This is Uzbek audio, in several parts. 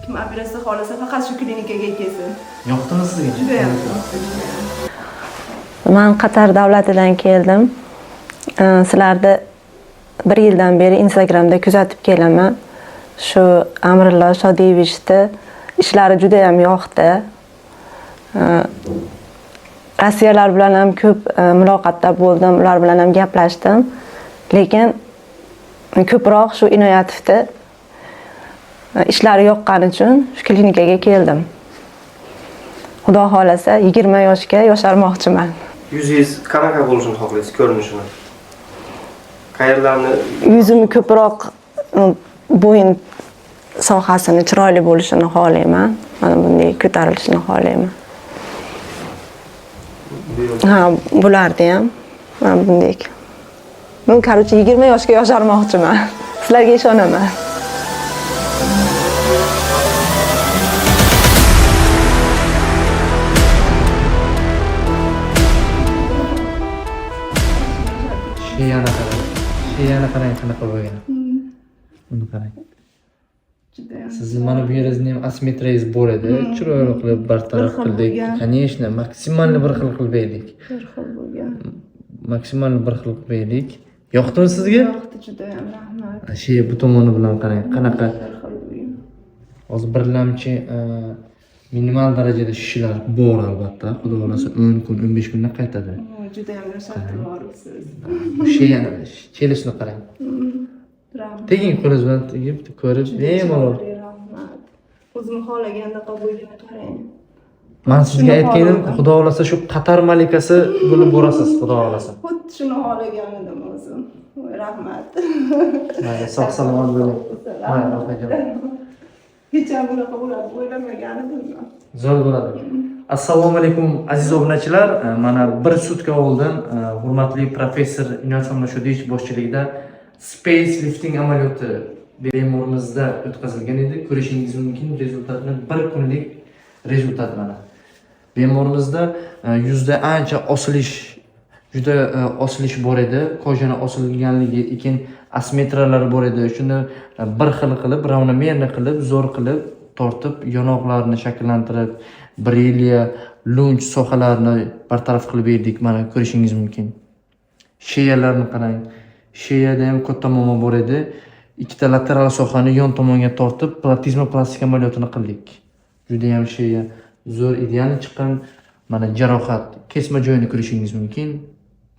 Kim operatsiya xohlasa faqat shu klinikaga kelsin. Yoqdimi sizga? Juda ham yoqdi. Men Qatar davlatidan keldim. Sizlarni 1 yildan beri Instagramda kuzatib kelaman. Shu Amrillo Shodiyevichni ishlari juda ham yoqdi. Rossiyalar bilan ham ko'p muloqotda bo'ldim, ular bilan ham gaplashdim. Lekin ko'proq shu Inoyatovni ishlari yoqqani uchun shu klinikaga keldim. Xudo xolasa 20 yoshga yosharmoqchiman. Yuzingiz qanaqa bo'lishini xohlaysiz, ko'rinishini? Qayerlarni? Yuzim ko'proq bo'yin sohasini chiroyli bo'lishini xohlayman. Mana bunday ko'tarilishini xohlayman. Ha, bularni ham mana bunday. Men qarochi 20 yoshga yosharmoqchiman. Sizlarga ishonaman. Sheyani qarang qanaqa bo'lgan. Buni qarang. Sizni mana bu yeringizni ham asimetriyangiz bor edi. Chiroyli qilib bartaraf qildik. Конечно, maksimalni bir xil qilib berdik. Bir xil bo'lgan. Maksimalni bir xil qilib berdik. Yoqdimi sizga? Yoqdi, juda ham rahmat. Shey bu tomoni bilan qarang. Qanaqa? Bir xil bo'lgan. Hozir birlamchi minimal darajada shishlar bor albatta. Xudo xolasa 10 kun, 15 kunda qaytadi. Juda ham yoshartirib boribsiz. Sheyani, chelishni qarang. Rahmat. Teging qo'lingiz bilan tegib ko'rib, bemalol. Rahmat. O'zim xohlagandaqa bo'lgani qarang. Men sizga aytganim, xudo xolasa shu Qatar malikasi bo'lib borasiz, xudo xolasa. Xuddi shuni xohlagan edim o'zim. Rahmat. Mayli, sog' salomat bo'ling. Mayli, opajon. Hech ham bunaqa bo'ladi, o'ylamagan edim. Zo'r bo'ladi. Assalomu alaykum aziz obunachilar. Mana bir sutka oldin hurmatli professor Inoyat Shodievich boshchiligida space lifting amaliyoti bemorimizda o'tkazilgan edi. Ko'rishingiz mumkin rezultatni 1 kunlik rezultat mana. Bemorimizda yuzda ancha osilish, juda osilish bor edi. Kojani osilganligi, keyin asimetriyalar bor edi. Shuni bir xil qilib, ravnomerni qilib, zo'r qilib tortib, yonoqlarni shakllantirib, brilya, lunch sohalarini bartaraf qilib berdik. Mana ko'rishingiz mumkin. Sheyalarni qarang. Sheyada ham katta muammo bor edi. Ikkita lateral sohani yon tomonga tortib, platizma plastik amaliyotini qildik. Juda ham sheya zo'r ideal chiqqan. Mana jarohat, kesma joyini ko'rishingiz mumkin.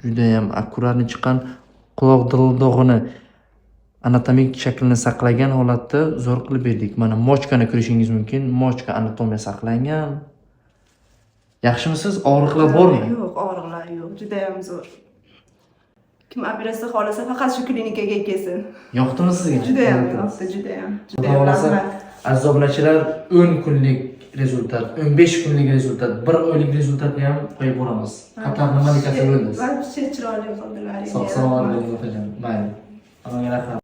Juda ham akkuratni chiqqan. Quloq dildog'ini anatomik shaklini saqlagan holatda zo'r qilib berdik. Mana mochkani ko'rishingiz mumkin. Mochka anatomiya saqlangan. Yaxshimisiz? Og'riqlar bormi? Yo'q, og'riqlar yo'q. Juda ham zo'r. Kim operatsiya xohlasa faqat shu klinikaga kelsin. Yoqdimi sizga? Juda ham yoqdi, juda ham. Xudo xolasa aziz obunachilar 10 kunlik rezultat, 15 kunlik rezultat, 1 oylik rezultatni ham qo'yib boramiz. Qatar malikasi bo'ldi. Barcha chiroyli qildilar. Sog' salomat bo'ling opajon. Mayli. Hammaga rahmat.